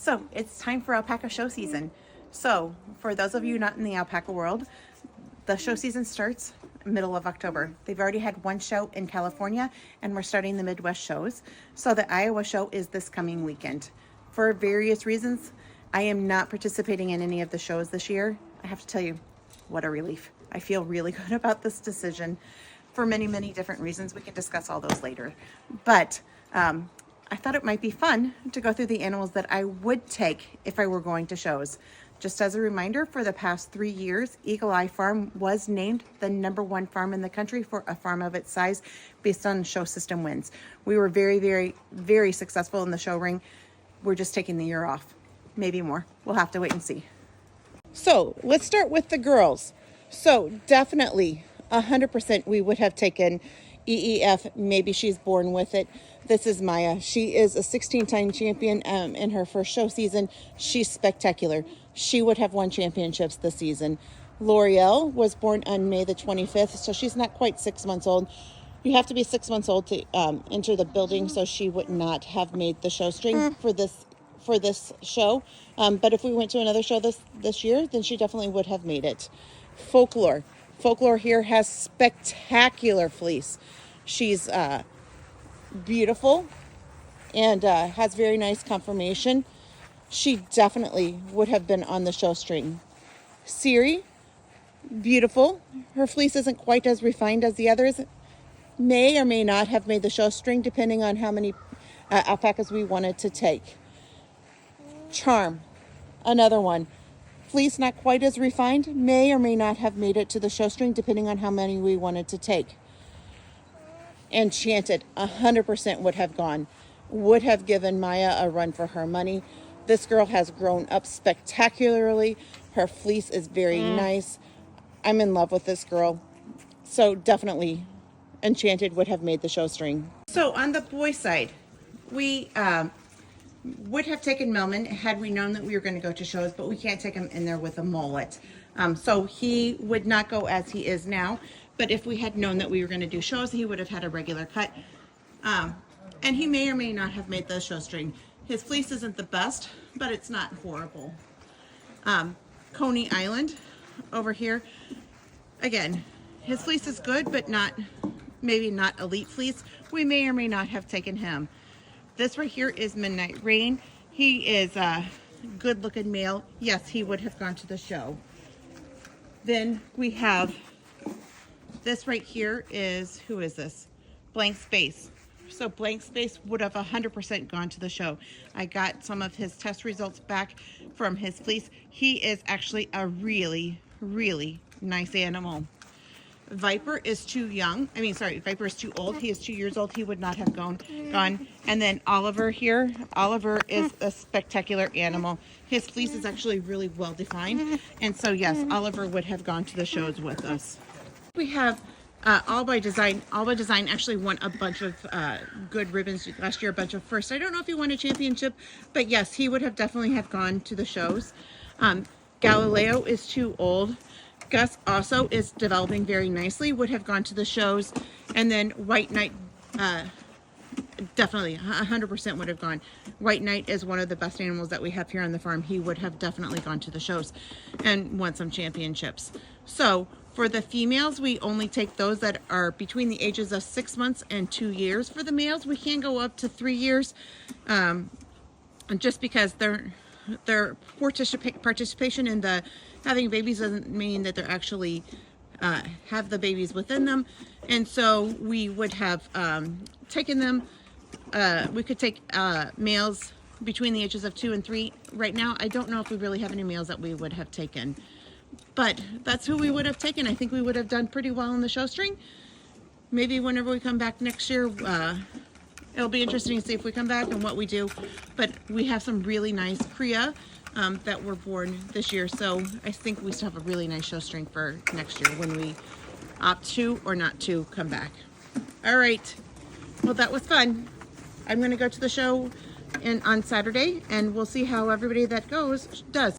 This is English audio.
So it's time for alpaca show season. So for those of you not in the alpaca world, the show season starts middle of October. They've already had one show in California and we're starting the Midwest shows. So the Iowa show is this coming weekend. For various reasons, I am not participating in any of the shows this year. I have to tell you, what a relief. I feel really good about this decision for many, many different reasons. We can discuss all those later. But I thought it might be fun to go through the animals that I would take if I were going to shows. Just as a reminder, for the past 3 years, Eagle Eye Farm was named the #1 farm in the country for a farm of its size based on show system wins. We were very, very, very successful in the show ring. We're just taking the year off, maybe more. We'll have to wait and see. So let's start with the girls. So definitely 100% we would have taken EEF. Maybe she's born with it. This is Maya. She is a 16-time champion in her first show season. She's spectacular. She would have won championships this season. L'Oreal was born on May the 25th, so she's not quite 6 months old. You have to be 6 months old to enter the building, so she would not have made the show string for this show. But if we went to another show this year, then she definitely would have made it. Folklore. Folklore here has spectacular fleece. She's beautiful and has very nice conformation. She definitely would have been on the show string. Siri, beautiful. Her fleece isn't quite as refined as the others. May or may not have made the show string depending on how many alpacas we wanted to take. Charm, another one. Fleece not quite as refined, may or may not have made it to the show string depending on how many we wanted to take. Enchanted, 100% would have gone. Would have given Maya a run for her money. This girl has grown up spectacularly. Her fleece is very nice. I'm in love with this girl. So definitely Enchanted would have made the show string. So on the boy side, we would have taken Melman had we known that we were going to go to shows, but we can't take him in there with a mullet. So he would not go as he is now. But if we had known that we were going to do shows, he would have had a regular cut. And he may or may not have made the show string. His fleece isn't the best, but it's not horrible. Coney Island over here. Again, his fleece is good, but maybe not elite fleece. We may or may not have taken him. This right here is Midnight Rain. He is a good looking male. Yes, he would have gone to the show. Then we have this right here is, who is this? Blank Space. So Blank Space would have 100% gone to the show. I got some of his test results back from his fleece. He is actually a really, really nice animal. Viper is too young. Viper is too old. He is 2 years old. He would not have gone. And then Oliver here. Oliver is a spectacular animal. His fleece is actually really well defined. And so yes, Oliver would have gone to the shows with us. We have All by Design. All by Design actually won a bunch of good ribbons last year, a bunch of firsts. I don't know if he won a championship, but yes, he would have definitely have gone to the shows. Galileo is too old. Gus also is developing very nicely, would have gone to the shows. And then White Knight, definitely 100% would have gone. White Knight is one of the best animals that we have here on the farm. He would have definitely gone to the shows and won some championships. So for the females, we only take those that are between the ages of 6 months and 2 years. For the males, we can go up to 3 years, just because their participation in the having babies doesn't mean that they're actually have the babies within them. And so we would have taken them. We could take males between the ages of 2 and 3. Right now, I don't know if we really have any males that we would have taken. But that's who we would have taken. I think we would have done pretty well in the show string. Maybe whenever we come back next year, it'll be interesting to see if we come back and what we do. But we have some really nice cria that were born this year. So I think we still have a really nice show string for next year when we opt to or not to come back. All right. Well, that was fun. I'm going to go to the show on Saturday, and we'll see how everybody that goes does.